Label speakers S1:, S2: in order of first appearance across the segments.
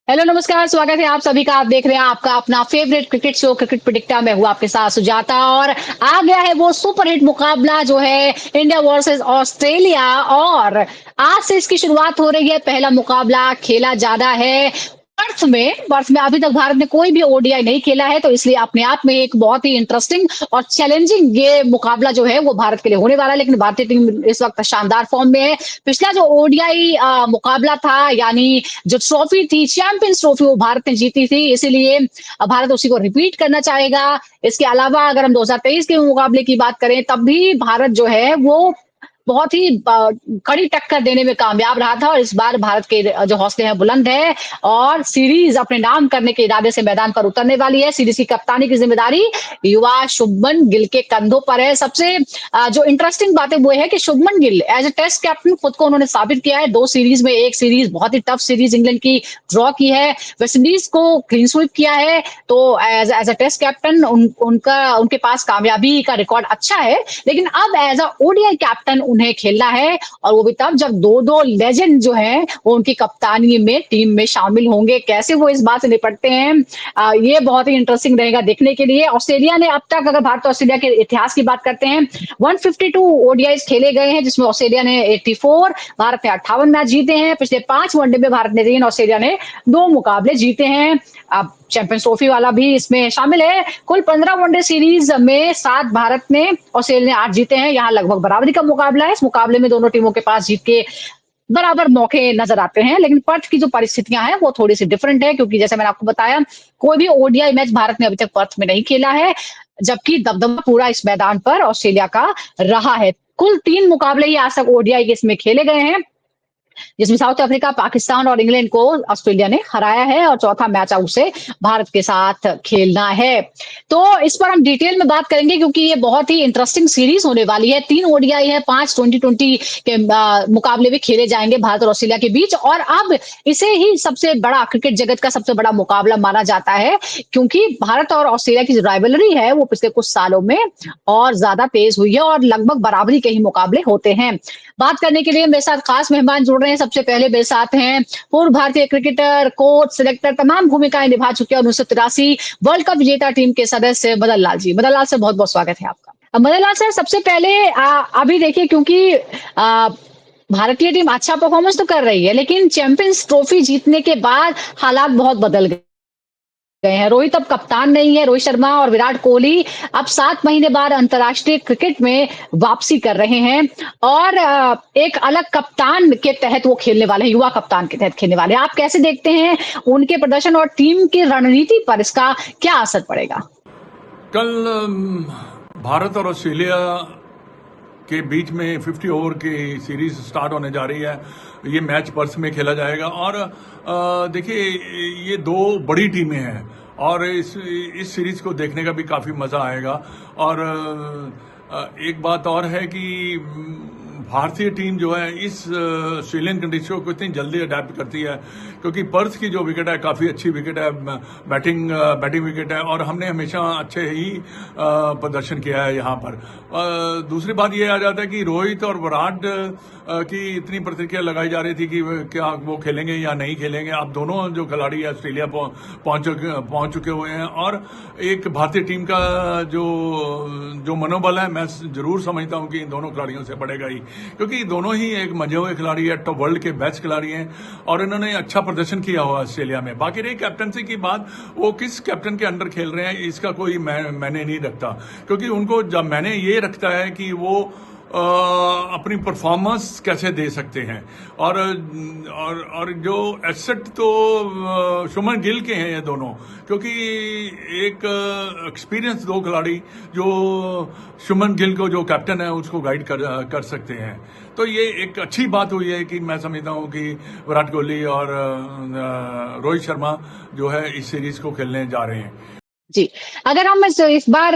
S1: Hello नमस्कार, स्वागत है आप सभी का। आप देख रहे हैं आपका अपना favourite cricket show cricket predictor. मैं हूँ आपके साथ सुजाता और आ गया है वो सुपरहिट मुकाबला जो है इंडिया वर्सेस ऑस्ट्रेलिया। और आज से इसकी शुरुआत हो रही है। पहला मुकाबला खेला जाना है पर्थ में अभी तक भारत ने कोई भी ओडीआई नहीं खेला है, तो इसलिए अपने आप में एक बहुत ही इंटरेस्टिंग और चैलेंजिंग ये मुकाबला जो है वो भारत के लिए होने वाला है। लेकिन भारतीय टीम इस वक्त शानदार फॉर्म में है। पिछला जो ओडीआई मुकाबला था, यानी जो ट्रॉफी थी, चैंपियंस ट्रॉफी, वो भारत ने जीती थी, इसीलिए भारत उसी को रिपीट करना चाहेगा। इसके अलावा अगर हम 2023 के मुकाबले की बात करें, तब भी भारत जो है वो बहुत ही कड़ी टक्कर देने में कामयाब रहा था। और इस बार भारत के जो हौसले हैं बुलंद है और सीरीज अपने नाम करने के इरादे से मैदान पर उतरने वाली है। सीरीज की कप्तानी की जिम्मेदारी युवा शुभमन गिल के कंधों पर है। सबसे जो इंटरेस्टिंग बात है वो है कि Shubman Gill as a test captain खुद को उन्होंने साबित किया है। 2 सीरीज में, एक सीरीज बहुत ही टफ सीरीज इंग्लैंड की ड्रॉ की है, वेस्ट इंडीज को क्लीन स्वीप किया है। तो एज अ टेस्ट कैप्टन उनके पास कामयाबी का रिकॉर्ड अच्छा है। लेकिन अब एज अ ओडीआई कैप्टन उन्हें खेलना है, और वो भी तब जब दो लेजेंड जो हैं वो उनकी कप्तानी में टीम में शामिल होंगे। कैसे वो इस बात से निपटते हैं, ये बहुत ही इंटरेस्टिंग रहेगा देखने के लिए। ऑस्ट्रेलिया ने अब तक, अगर भारत और ऑस्ट्रेलिया के इतिहास की बात करते हैं, 152 ओडीआईस खेले गए हैं, जिसमें ऑस्ट्रेलिया ने 84, भारत ने 58 मैच जीते हैं। पिछले 5 वनडे में भारत ने 3, ऑस्ट्रेलिया ने 2 मुकाबले जीते हैं। अब चैंपियंस ट्रॉफी वाला भी इसमें शामिल है। कुल 15 वनडे सीरीज में 7 भारत ने, ऑस्ट्रेलिया ने 8 जीते हैं। यहाँ लगभग बराबरी का मुकाबला है। इस मुकाबले में दोनों टीमों के पास जीत के बराबर मौके नजर आते हैं। लेकिन पर्थ की जो परिस्थितियां हैं वो थोड़ी सी डिफरेंट है, क्योंकि जैसे मैंने आपको बताया, कोई भी ओडीआई मैच भारत ने अभी तक पर्थ में नहीं खेला है, जबकि दबदबा पूरा इस मैदान पर ऑस्ट्रेलिया का रहा है। कुल 3 मुकाबले ही आज तक ओडीआई के इसमें खेले गए हैं, जिसमें साउथ अफ्रीका, पाकिस्तान और इंग्लैंड को ऑस्ट्रेलिया ने हराया है, और चौथा मैच आउट से भारत के साथ खेलना है। तो इस पर हम डिटेल में बात करेंगे, क्योंकि ये बहुत ही इंटरेस्टिंग सीरीज होने वाली है। 3 ओडीआई है, 5 2020 के मुकाबले भी खेले जाएंगे भारत और ऑस्ट्रेलिया के बीच। और अब इसे ही सबसे बड़ा, क्रिकेट जगत का सबसे बड़ा मुकाबला माना जाता है, क्योंकि भारत और ऑस्ट्रेलिया की जो राइवलरी है वो पिछले कुछ सालों में और ज्यादा तेज हुई है, और लगभग बराबरी के ही मुकाबले होते हैं। बात करने के लिए मेरे साथ खास मेहमान जुड़ रहे हैं। सबसे पहले मेरे साथ हैं पूर्व भारतीय क्रिकेटर, कोच, सिलेक्टर, तमाम भूमिकाएं निभा चुके हैं 1983 वर्ल्ड कप विजेता टीम के सदस्य मदन लाल जी। मदन लाल सर, बहुत बहुत स्वागत है आपका। मदन लाल सर, सबसे पहले अभी देखिए, क्योंकि भारतीय टीम अच्छा परफॉर्मेंस तो कर रही है, लेकिन चैंपियंस ट्रॉफी जीतने के बाद हालात बहुत बदल गए हैं। रोहित अब कप्तान नहीं है। रोहित शर्मा और विराट कोहली अब 7 महीने बाद अंतर्राष्ट्रीय क्रिकेट में वापसी कर रहे हैं, और एक अलग कप्तान के तहत वो खेलने वाले हैं, युवा कप्तान के तहत खेलने वाले हैं। आप कैसे देखते हैं उनके प्रदर्शन और टीम की रणनीति पर इसका क्या असर पड़ेगा?
S2: कल भारत और ऑस्ट्रेलिया के बीच में 50 ओवर की सीरीज स्टार्ट होने जा रही है। ये मैच पर्थ में खेला जाएगा, और देखिए, ये 2 बड़ी टीमें हैं, और इस सीरीज को देखने का भी काफ़ी मज़ा आएगा। और एक बात और है कि भारतीय टीम जो है इस ऑस्ट्रेलियन कंडीशन को इतनी जल्दी अडेप्ट करती है, क्योंकि पर्थ की जो विकेट है काफ़ी अच्छी विकेट है, बैटिंग विकेट है, और हमने हमेशा अच्छे ही प्रदर्शन किया है यहाँ पर। दूसरी बात ये आ जाता है कि रोहित और विराट की इतनी प्रतिक्रिया लगाई जा रही थी कि क्या वो खेलेंगे या नहीं खेलेंगे। अब दोनों जो खिलाड़ी है ऑस्ट्रेलिया पहुंच चुके हुए हैं, और एक भारतीय टीम का जो मनोबल है, मैं जरूर समझता हूं कि इन दोनों खिलाड़ियों से बढ़ेगा ही, क्योंकि दोनों ही एक मजे हुए खिलाड़ी है, टॉप वर्ल्ड के बेस्ट खिलाड़ी हैं, और इन्होंने अच्छा प्रदर्शन किया हुआ ऑस्ट्रेलिया में। बाकी रही कैप्टनसी की बात, वो किस कैप्टन के अंडर खेल रहे हैं इसका कोई मैंने नहीं रखता, क्योंकि उनको जब मैंने ये रखता है कि वो अपनी परफॉर्मेंस कैसे दे सकते हैं, और जो एसेट तो शुभमन गिल के हैं ये दोनों, क्योंकि एक एक्सपीरियंस 2 खिलाड़ी जो शुभमन गिल को, जो कैप्टन है, उसको गाइड कर सकते हैं। तो ये एक अच्छी बात हुई है कि मैं समझता हूँ कि विराट कोहली और रोहित शर्मा जो है इस सीरीज को खेलने जा रहे हैं।
S1: जी, अगर हम इस बार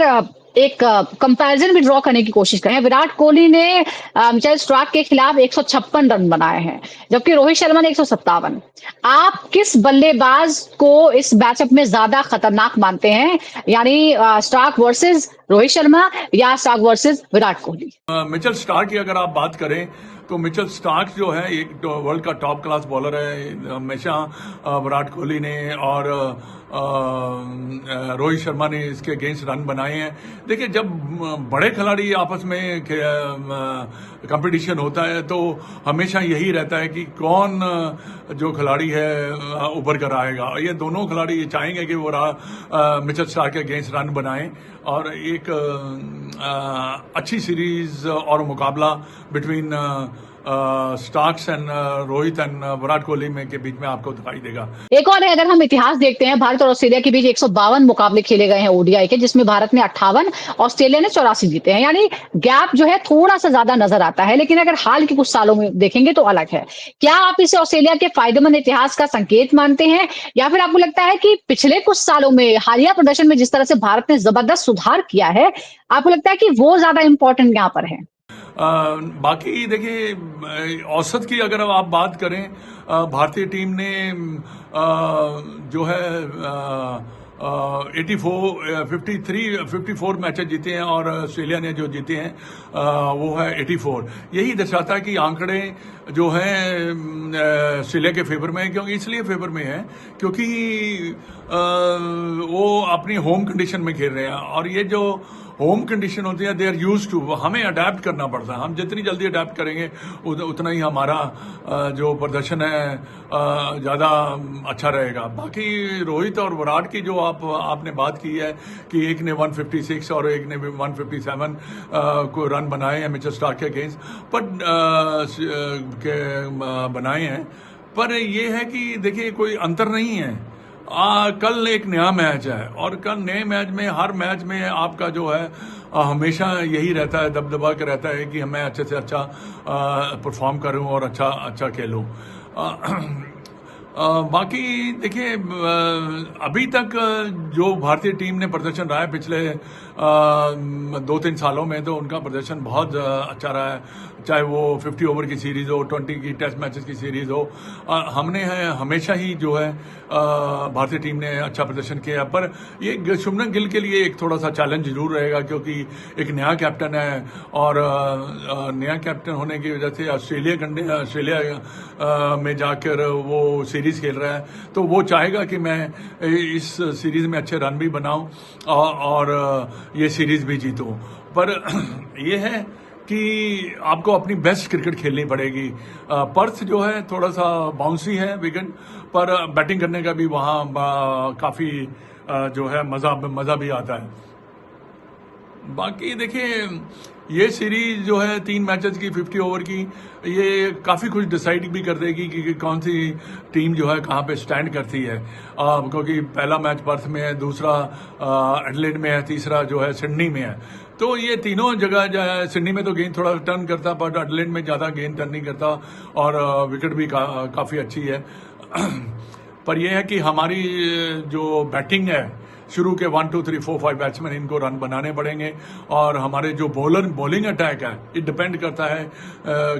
S1: एक कंपैरिजन भी ड्रॉ करने की कोशिश करें, विराट कोहली ने मिचेल स्टार्क के खिलाफ 156 रन बनाए हैं, जबकि रोहित शर्मा ने 157। आप किस बल्लेबाज को इस मैचअप में ज्यादा खतरनाक मानते हैं, यानी स्टार्क वर्सेस रोहित शर्मा या Starc versus Virat Kohli?
S2: Mitchell Starc की अगर आप बात करें, तो मिचेल स्टार्क जो है एक तो वर्ल्ड का टॉप क्लास बॉलर है। हमेशा विराट कोहली ने और रोहित शर्मा ने इसके अगेंस्ट रन बनाए हैं। देखिए, जब बड़े खिलाड़ी आपस में कंपटीशन होता है तो हमेशा यही रहता है कि कौन जो खिलाड़ी है उभर कर आएगा। ये दोनों खिलाड़ी ये चाहेंगे कि वो मिचेल स्टार्क के अगेंस्ट रन बनाएं और एक अच्छी सीरीज और मुकाबला between Starks and Rohit and Virat Kohli में के बीच में आपको दिखाई देगा।
S1: एक और है, अगर हम इतिहास देखते हैं, भारत और ऑस्ट्रेलिया के बीच 152 मुकाबले खेले गए हैं ओडीआई के, जिसमें भारत ने 58, ऑस्ट्रेलिया ने 84 जीते हैं। यानी गैप जो है थोड़ा सा ज्यादा नजर आता है, लेकिन अगर हाल के कुछ सालों में देखेंगे तो अलग है। क्या आप इसे ऑस्ट्रेलिया के फायदेमंद इतिहास का संकेत मानते हैं, या फिर आपको लगता है कि पिछले कुछ सालों में हालिया प्रदर्शन में जिस तरह से भारत ने जबरदस्त सुधार किया है, आपको लगता है कि वो ज्यादा इंपॉर्टेंट यहाँ पर है?
S2: बाकी देखिए, औसत की अगर आप बात करें, भारतीय टीम ने जो है 54 मैचेस जीते हैं और ऑस्ट्रेलिया ने जो जीते हैं वो है 84। यही दर्शाता है कि आंकड़े जो हैं ऑस्ट्रेलिया के फेवर में है। क्योंकि इसलिए फेवर में है क्योंकि वो अपनी होम कंडीशन में खेल रहे हैं, और ये जो होम कंडीशन होती है दे आर यूज टू, हमें अडेप्ट करना पड़ता है। हम जितनी जल्दी अडेप्ट करेंगे उतना ही हमारा जो प्रदर्शन है ज़्यादा अच्छा रहेगा। बाकी रोहित और विराट की जो आपने बात की है कि एक ने 156 और एक ने 157 को रन बनाए हैं मिचेल स्टार्क के अगेंस्ट, पर बनाए हैं, पर ये है कि देखिए कोई अंतर नहीं है। कल एक नया मैच है और कल नए मैच में, हर मैच में आपका जो है हमेशा यही रहता है, दबदबा के रहता है कि मैं अच्छे से अच्छा परफॉर्म करूं और अच्छा खेलूं। बाकी देखिए, अभी तक जो भारतीय टीम ने प्रदर्शन रहा है पिछले 2-3 सालों में, तो उनका प्रदर्शन बहुत अच्छा रहा है। चाहे वो 50 ओवर की सीरीज हो, 20 की टेस्ट मैचेस की सीरीज हो, हमने हमेशा ही जो है भारतीय टीम ने अच्छा प्रदर्शन किया। पर ये शुभमन गिल के लिए एक थोड़ा सा चैलेंज जरूर रहेगा, क्योंकि एक नया कैप्टन है और नया कैप्टन होने की वजह से ऑस्ट्रेलिया में जाकर वो सीरीज खेल रहा है, तो वो चाहेगा कि मैं इस सीरीज में अच्छे रन भी बनाऊं और ये सीरीज भी जीतूं। पर ये है कि आपको अपनी बेस्ट क्रिकेट खेलनी पड़ेगी। पर्थ जो है थोड़ा सा बाउंसी है विकेट, पर बैटिंग करने का भी वहाँ काफ़ी जो है मज़ा भी आता है। बाकी देखिए, ये सीरीज जो है 3 मैचेस की 50 ओवर की, ये काफ़ी कुछ डिसाइड भी कर देगी कि कौन सी टीम जो है कहाँ पे स्टैंड करती है। क्योंकि पहला मैच पर्थ में है, दूसरा एडिलेड में है, तीसरा जो है सिडनी में है। तो ये तीनों जगह जो है, सिडनी में तो गेंद थोड़ा टर्न करता, पर एडिलेड में ज़्यादा गेंद टर्न नहीं करता और विकेट भी काफ़ी अच्छी है। पर यह है कि हमारी जो बैटिंग है, शुरू के 1, 2, 3, 4, 5 बैट्समैन, इनको रन बनाने पड़ेंगे। और हमारे जो बॉलिंग अटैक है, ये डिपेंड करता है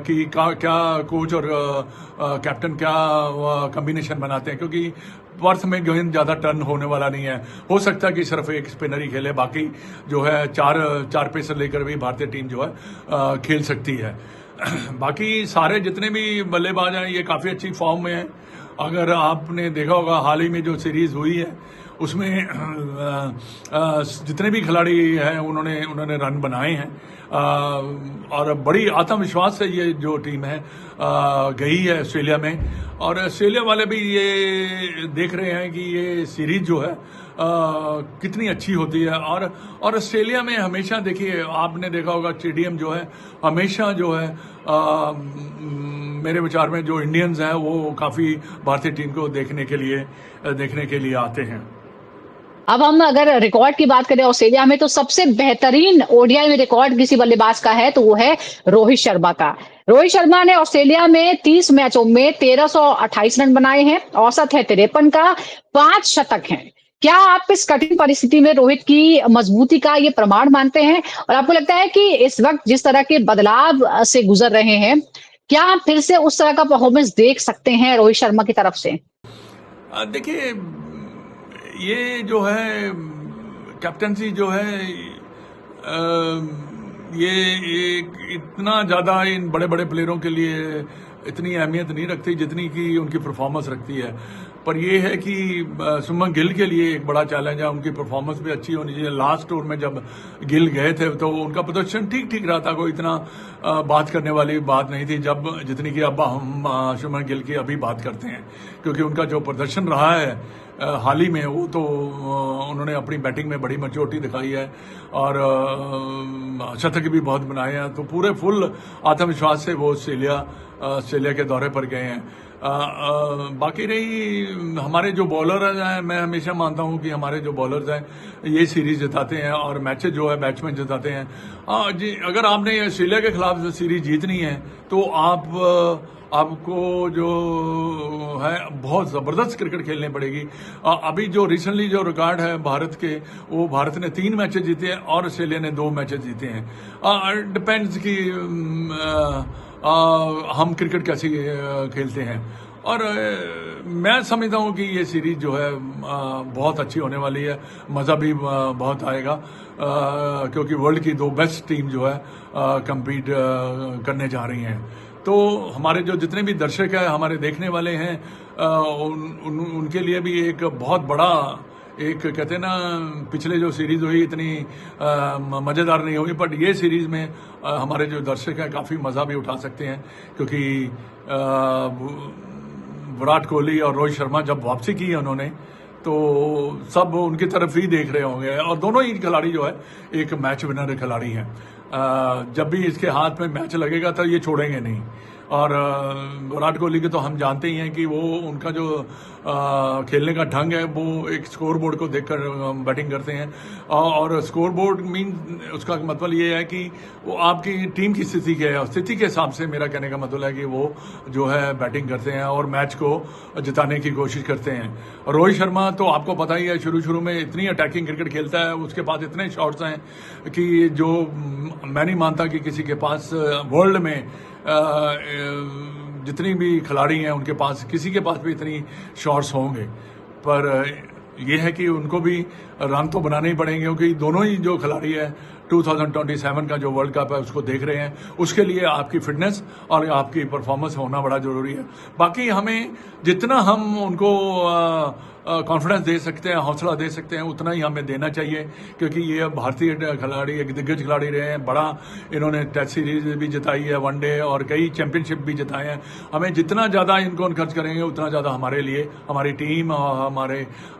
S2: कि क्या कोच और कैप्टन क्या कॉम्बिनेशन बनाते हैं, क्योंकि पर्थ में गेंद ज़्यादा टर्न होने वाला नहीं है। हो सकता है कि सिर्फ एक स्पिनर ही खेले, बाकी जो है चार पेसर लेकर भी भारतीय टीम जो है खेल सकती है। बाकी सारे जितने भी बल्लेबाज हैं ये काफ़ी अच्छी फॉर्म में हैं। अगर आपने देखा होगा हाल ही में जो सीरीज हुई है उसमें जितने भी खिलाड़ी हैं उन्होंने रन बनाए हैं, और बड़ी आत्मविश्वास से ये जो टीम है गई है ऑस्ट्रेलिया में। और ऑस्ट्रेलिया वाले भी ये देख रहे हैं कि ये सीरीज जो है कितनी अच्छी होती है। और ऑस्ट्रेलिया में हमेशा देखिए, आपने देखा होगा स्टेडियम जो है हमेशा जो है मेरे विचार में जो इंडियंस हैं वो काफ़ी भारतीय टीम को देखने के लिए आते हैं।
S1: अब हम अगर रिकॉर्ड की बात करें ऑस्ट्रेलिया में, तो सबसे बेहतरीन ओडीआई में रिकॉर्ड किसी बल्लेबाज का है तो वो है रोहित शर्मा का। रोहित शर्मा ने ऑस्ट्रेलिया में 30 मैचों में 1328 रन बनाए हैं, औसत है 53 का, 5 शतक हैं। क्या आप इस कठिन परिस्थिति में रोहित की मजबूती का ये प्रमाण मानते हैं, और आपको लगता है कि इस वक्त जिस तरह के बदलाव से गुजर रहे हैं, क्या हम फिर से उस तरह का परफॉर्मेंस देख सकते हैं रोहित शर्मा की तरफ से?
S2: देखिए, ये जो है कैप्टनसी जो है ये एक इतना ज़्यादा इन बड़े बड़े प्लेयरों के लिए इतनी अहमियत नहीं रखती जितनी कि उनकी परफॉर्मेंस रखती है। पर ये है कि सुमन गिल के लिए एक बड़ा चैलेंज है, उनकी परफॉर्मेंस भी अच्छी होनी चाहिए। लास्ट टूर में जब गिल गए थे तो उनका प्रदर्शन ठीक ठीक रहा था, कोई इतना बात करने वाली बात नहीं थी जब जितनी कि अब हम सुमन गिल की अभी बात करते हैं, क्योंकि उनका जो प्रदर्शन रहा है हाल ही में वो तो उन्होंने अपनी बैटिंग में बड़ी मैच्योरिटी दिखाई है और शतक भी बहुत बनाए हैं, तो पूरे फुल आत्मविश्वास से वो ऑस्ट्रेलिया के दौरे पर गए हैं। बाकी रही हमारे जो बॉलर हैं, मैं हमेशा मानता हूं कि हमारे जो बॉलर्स हैं ये सीरीज जिताते हैं और मैचेस जो है बैट्समैन जिताते हैं। जी, अगर आपने ऑस्ट्रेलिया के खिलाफ सीरीज जीतनी है तो आपको जो है बहुत ज़बरदस्त क्रिकेट खेलनी पड़ेगी। अभी जो रिसेंटली जो रिकॉर्ड है भारत के, वो भारत ने 3 मैचेस जीते हैं और ऑस्ट्रेलिया ने 2 मैचेस जीते हैं। डिपेंड्स कि हम क्रिकेट कैसे खेलते हैं। और मैं समझता हूँ कि ये सीरीज जो है बहुत अच्छी होने वाली है, मज़ा भी बहुत आएगा, क्योंकि वर्ल्ड की 2 बेस्ट टीम जो है compete करने जा रही हैं। तो हमारे जो जितने भी दर्शक हैं, हमारे देखने वाले हैं, उनके लिए भी एक बहुत बड़ा, एक कहते हैं ना, पिछले जो सीरीज हुई इतनी मज़ेदार नहीं हुई, बट ये सीरीज में हमारे जो दर्शक हैं काफ़ी मज़ा भी उठा सकते हैं, क्योंकि विराट कोहली और रोहित शर्मा जब वापसी की है उन्होंने, तो सब उनकी तरफ ही देख रहे होंगे। और दोनों ही खिलाड़ी जो है एक मैच विनर खिलाड़ी हैं। जब भी इसके हाथ में मैच लगेगा तो ये छोड़ेंगे नहीं। और विराट कोहली के तो हम जानते ही हैं कि वो उनका जो खेलने का ढंग है वो एक स्कोर बोर्ड को देखकर बैटिंग करते हैं। और स्कोर बोर्ड मीन उसका मतलब ये है कि वो आपकी टीम की स्थिति के हिसाब से, मेरा कहने का मतलब है कि वो जो है बैटिंग करते हैं और मैच को जिताने की कोशिश करते हैं। रोहित शर्मा तो आपको पता ही है, शुरू में इतनी अटैकिंग क्रिकेट खेलता है, उसके पास इतने शॉट्स हैं कि जो मैं नहीं मानता कि किसी के पास वर्ल्ड में जितनी भी खिलाड़ी हैं उनके पास, किसी के पास भी इतनी शॉट्स होंगे। पर यह है कि उनको भी रन तो बनाने ही पड़ेंगे, क्योंकि दोनों ही जो खिलाड़ी है 2027 का जो वर्ल्ड कप है उसको देख रहे हैं। उसके लिए आपकी फिटनेस और आपकी परफॉर्मेंस होना बड़ा जरूरी है। बाकी हमें जितना हम उनको कॉन्फिडेंस दे सकते हैं, हौसला दे सकते हैं, उतना ही हमें देना चाहिए, क्योंकि ये भारतीय खिलाड़ी एक दिग्गज खिलाड़ी रहे हैं। बड़ा इन्होंने टेस्ट सीरीज भी जिताई है, वनडे और कई चैंपियनशिप भी जिताए हैं। हमें जितना ज़्यादा इनको खर्च करेंगे उतना ज़्यादा हमारे लिए, हमारी टीम और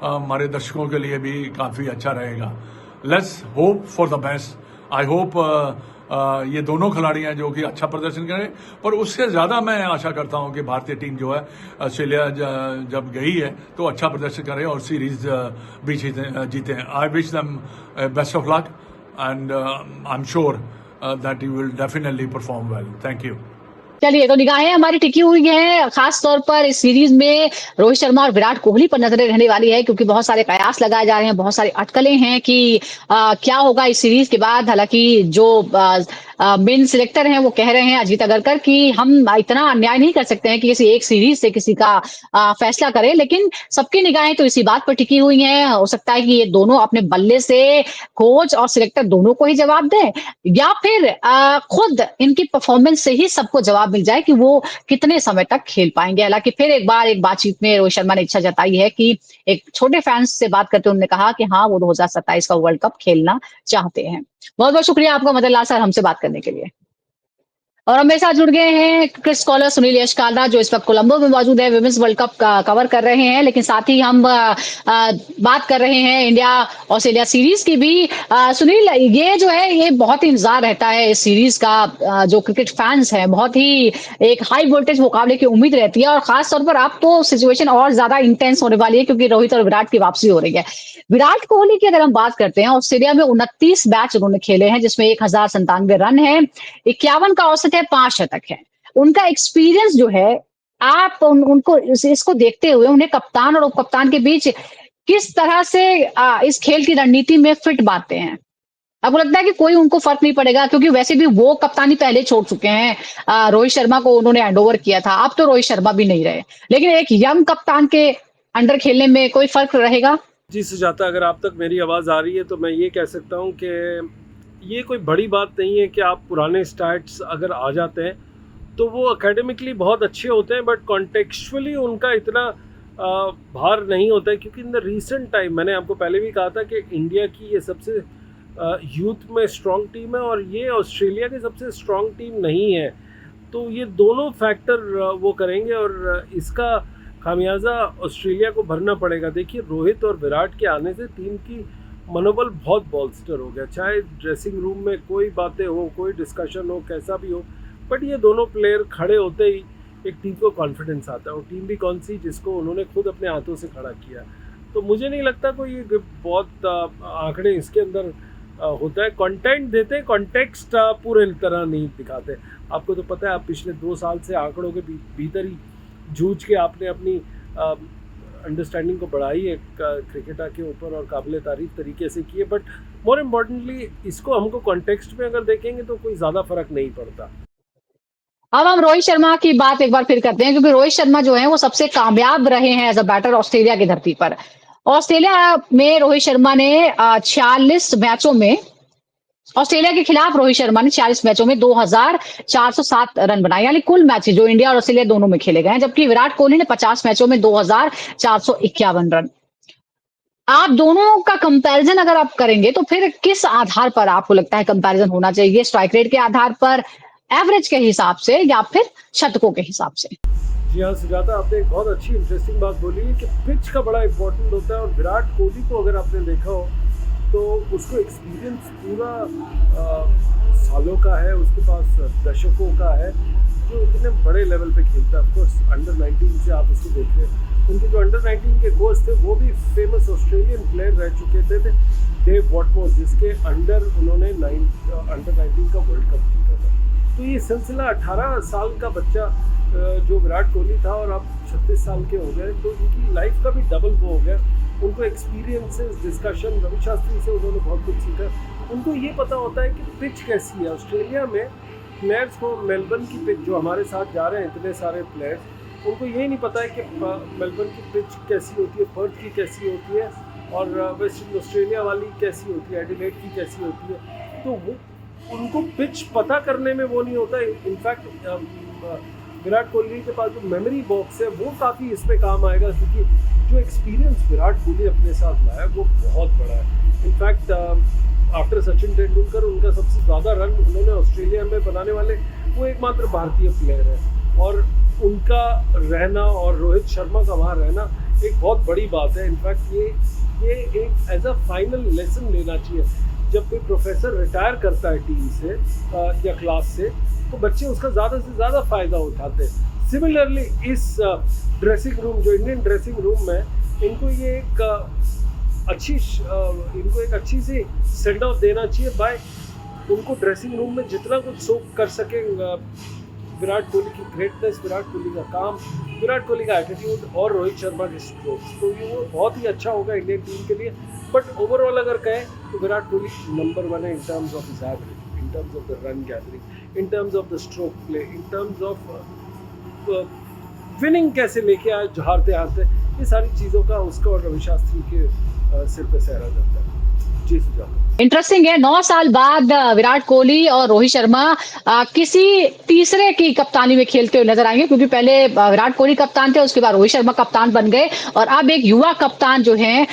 S2: हमारे दर्शकों के लिए भी काफ़ी अच्छा रहेगा। Let's hope for the best. I hope ये दोनों खिलाड़ी हैं जो कि अच्छा प्रदर्शन करें, पर उससे ज़्यादा मैं आशा करता हूं कि भारतीय टीम जो है ऑस्ट्रेलिया जब गई है तो अच्छा प्रदर्शन करे और सीरीज भी जीते। I wish them best of luck and I am sure that you will definitely perform well. Thank you.
S1: चलिए, तो निगाहें हमारी टिकी हुई हैं खास तौर पर इस सीरीज में रोहित शर्मा और विराट कोहली पर नजरें रहने वाली है, क्योंकि बहुत सारे कयास लगाए जा रहे हैं, बहुत सारी अटकलें हैं कि क्या होगा इस सीरीज के बाद। हालांकि जो मेन सिलेक्टर हैं वो कह रहे हैं, अजीत अगरकर, कि हम इतना अन्याय नहीं कर सकते हैं कि किसी एक सीरीज से किसी का फैसला करें। लेकिन सबकी निगाहें तो इसी बात पर टिकी हुई हैं। हो सकता है कि ये दोनों अपने बल्ले से कोच और सिलेक्टर दोनों को ही जवाब दें, या फिर खुद इनकी परफॉर्मेंस से ही सबको जवाब मिल जाए कि वो कितने समय तक खेल पाएंगे। हालांकि फिर एक बार एक बातचीत में रोहित शर्मा ने इच्छा जताई है कि एक छोटे फैंस से बात करते उन्होंने कहा कि हाँ, वो 2027 का वर्ल्ड कप खेलना चाहते हैं। बहुत बहुत शुक्रिया आपका मदन लाल सर हमसे बात करने के लिए। और हमारे साथ जुड़ गए हैं क्रिकेट स्कॉलर सुनील यश कालरा, जो इस वक्त कोलंबो में मौजूद है, विमेंस वर्ल्ड कप का कवर कर रहे हैं। लेकिन साथ ही हम बात कर रहे हैं इंडिया ऑस्ट्रेलिया सीरीज की भी। सुनील, ये जो है ये बहुत ही इंतजार रहता है इस सीरीज का। जो क्रिकेट फैंस हैं बहुत ही एक हाई वोल्टेज मुकाबले की उम्मीद रहती है, और खास तौर पर अब तो सिचुएशन और ज्यादा इंटेंस होने वाली है, क्योंकि रोहित और विराट की वापसी हो रही है। विराट कोहली की अगर हम बात करते हैं, ऑस्ट्रेलिया में 29 मैच उन्होंने खेले हैं, जिसमें 1097 रन है, 51 का औसत है, 5 शतक है। उनका एक्सपीरियंस जो है, आप उनको इसको देखते हुए उन्हें कप्तान और उप कप्तान के बीच किस तरह से इस खेल की रणनीति में फिट बांधते हैं? आपको लगता है कि कोई उनको फर्क नहीं पड़ेगा, क्योंकि वैसे भी वो कप्तानी पहले छोड़ चुके हैं। रोहित शर्मा को उन्होंने हैंडओवर किया था, अब तो रोहित शर्मा भी नहीं रहे। लेकिन एक यंग कप्तान के अंडर खेलने में कोई फर्क रहेगा?
S3: जी सुजाता, अगर आप तक मेरी आवाज़ आ रही है तो मैं ये कह सकता हूँ कि ये कोई बड़ी बात नहीं है कि आप पुराने स्टैट्स अगर आ जाते हैं तो वो एकेडमिकली बहुत अच्छे होते हैं, बट कॉन्टेक्चुअली उनका इतना भार नहीं होता है, क्योंकि इन द रीसेंट टाइम मैंने आपको पहले भी कहा था कि इंडिया की ये सबसे यूथ में स्ट्रॉन्ग टीम है और ये ऑस्ट्रेलिया की सबसे स्ट्रॉन्ग टीम नहीं है। तो ये दोनों फैक्टर वो करेंगे और इसका खामियाजा ऑस्ट्रेलिया को भरना पड़ेगा। देखिए रोहित और विराट के आने से टीम की मनोबल बहुत बॉल्स्टर हो गया, चाहे ड्रेसिंग रूम में कोई बातें हो, कोई डिस्कशन हो, कैसा भी हो, बट ये दोनों प्लेयर खड़े होते ही एक टीम को कॉन्फिडेंस आता है। और टीम भी कौन सी जिसको उन्होंने खुद अपने हाथों से खड़ा किया। तो मुझे नहीं लगता कोई ये बहुत आंकड़े इसके अंदर होता है। कंटेंट देते हैं, कॉन्टेक्स्ट पूरे तरह नहीं दिखाते। आपको तो पता है, आप पिछले 2 साल से आंकड़ों के भीतर ही जूझ के आपने अपनी अंडरस्टैंडिंग को बढ़ाई है क्रिकेट के ऊपर और काबिल तारीफ तरीके से की है। बट मोर इम्पोर्टेंटली इसको हमको कॉन्टेक्स्ट में अगर देखेंगे तो कोई ज़्यादा फर्क नहीं पड़ता।
S1: अब हम रोहित शर्मा की बात एक बार फिर करते हैं, क्योंकि रोहित शर्मा जो है वो सबसे कामयाब रहे हैं एज अ बैटर ऑस्ट्रेलिया की धरती पर। ऑस्ट्रेलिया में रोहित शर्मा ने 46 मैचों में, ऑस्ट्रेलिया के खिलाफ रोहित शर्मा ने 46 मैचों में 2407 रन बनाए, यानी कुल मैच जो इंडिया और ऑस्ट्रेलिया दोनों में खेले गए हैं। जबकि विराट कोहली ने 50 मैचों में 2451 रन। आप दोनों का कंपैरिजन अगर आप करेंगे तो फिर किस आधार पर आपको लगता है कंपैरिजन होना चाहिए? स्ट्राइक रेट के आधार पर, एवरेज के हिसाब से, या फिर शतकों के हिसाब से?
S3: जी हाँ सुजाता, आपने एक बहुत अच्छी इंटरेस्टिंग बात बोली है कि पिच का बड़ा इंपॉर्टेंट होता है। और विराट कोहली को अगर आपने देखा हो तो उसको एक्सपीरियंस पूरा सालों का है, उसके पास दशकों का है, जो इतने बड़े लेवल पे खेलता है। ऑफकोर्स अंडर 19 से आप उसको देख रहे हैं, उनके जो अंडर 19 के कोच थे वो भी फेमस ऑस्ट्रेलियन प्लेयर रह चुके थे डेव वॉटमोर, जिसके अंडर उन्होंने अंडर 19 का वर्ल्ड कप जीता था। तो ये सिलसिला 18 साल का बच्चा जो विराट कोहली था और अब 36 साल के हो गए, तो इनकी लाइफ का भी डबल वो हो गया। उनको एक्सपीरियंसेस, डिस्कशन, रवि शास्त्री से उन्होंने बहुत कुछ सीखा। उनको ये पता होता है कि पिच कैसी है। ऑस्ट्रेलिया में प्लेयर्स को मेलबर्न की पिच, जो हमारे साथ जा रहे हैं इतने सारे प्लेयर्स, उनको यही नहीं पता है कि मेलबर्न की पिच कैसी होती है, पर्थ की कैसी होती है, और वेस्टर्न ऑस्ट्रेलिया वाली कैसी होती है, एडिलेड की कैसी होती है। तो वो उनको पिच पता करने में वो नहीं होता। इनफैक्ट विराट कोहली के पास जो मेमोरी बॉक्स है वो काफ़ी इस पे काम आएगा, क्योंकि जो एक्सपीरियंस विराट कोहली अपने साथ लाया वो बहुत बड़ा है। इनफैक्ट आफ्टर सचिन तेंदुलकर उनका सबसे ज़्यादा रन उन्होंने ऑस्ट्रेलिया में बनाने वाले वो एकमात्र भारतीय प्लेयर है। और उनका रहना और रोहित शर्मा का वहाँ रहना एक बहुत बड़ी बात है। इनफैक्ट ये एक एज अ फाइनल लेसन लेना चाहिए। जब कोई प्रोफेसर रिटायर करता है टीम से या क्लास से, तो बच्चे उसका ज़्यादा से ज़्यादा फ़ायदा उठाते हैं। सिमिलरली इस ड्रेसिंग रूम, जो इंडियन ड्रेसिंग रूम में, इनको ये एक अच्छी सी सेंड ऑफ देना चाहिए बाय उनको ड्रेसिंग रूम में जितना कुछ सोक कर सके विराट कोहली की ग्रेटनेस, विराट कोहली का काम, विराट कोहली का एटीट्यूड और रोहित शर्मा के स्ट्रोक्स। तो ये वो बहुत ही अच्छा होगा इंडियन टीम के लिए। बट ओवरऑल अगर कहें तो विराट कोहली नंबर 1 है in terms of his average, in terms of the run gathering, in terms of the stroke play, in terms of winning कैसे लेके आए हारते हारते, ये सारी चीज़ों का उसका और रवि शास्त्री के सिर पे सहरा जाता है। जी सुजाता,
S1: इंटरेस्टिंग है, 9 साल बाद विराट कोहली और रोहित शर्मा किसी तीसरे की कप्तानी में खेलते हुए नजर आएंगे, क्योंकि पहले विराट कोहली कप्तान थे, उसके बाद रोहित शर्मा कप्तान बन गए, और अब एक युवा कप्तान जो है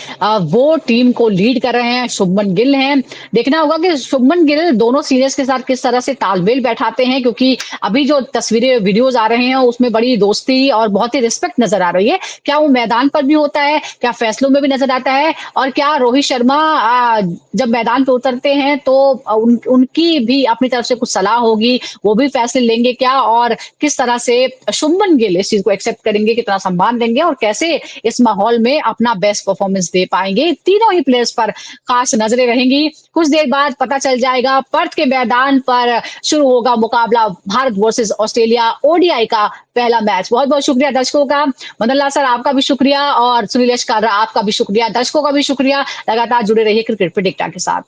S1: वो टीम को लीड कर रहे हैं, शुभमन गिल हैं। देखना होगा कि शुभमन गिल दोनों सीनियर्स के साथ किस तरह से तालमेल बैठाते हैं, क्योंकि अभी जो तस्वीरें, वीडियोज आ रहे हैं उसमें बड़ी दोस्ती और बहुत ही रिस्पेक्ट नजर आ रही है। क्या वो मैदान पर भी होता है, क्या फैसलों में भी नजर आता है, और क्या रोहित शर्मा जब मैदान पे उतरते हैं तो उनकी भी अपनी तरफ से कुछ सलाह होगी, वो भी फैसले लेंगे क्या, और किस तरह से शुभमन गिल इस चीज को एक्सेप्ट करेंगे, कितना सम्मान देंगे, और कैसे इस माहौल में अपना बेस्ट परफॉर्मेंस दे पाएंगे। तीनों ही प्लेयर्स पर खास नजरें रहेंगी। कुछ देर बाद पता चल जाएगा, पर्थ के मैदान पर शुरू होगा मुकाबला, भारत वर्सेस ऑस्ट्रेलिया, ओडीआई का पहला मैच। बहुत बहुत शुक्रिया दर्शकों का। मदन लाल सर आपका भी शुक्रिया, और सुनीलेश कारा आपका भी शुक्रिया, दर्शकों का भी शुक्रिया। लगातार जुड़े रहिए क्रिकेट प्रेडिक्टर के साथ।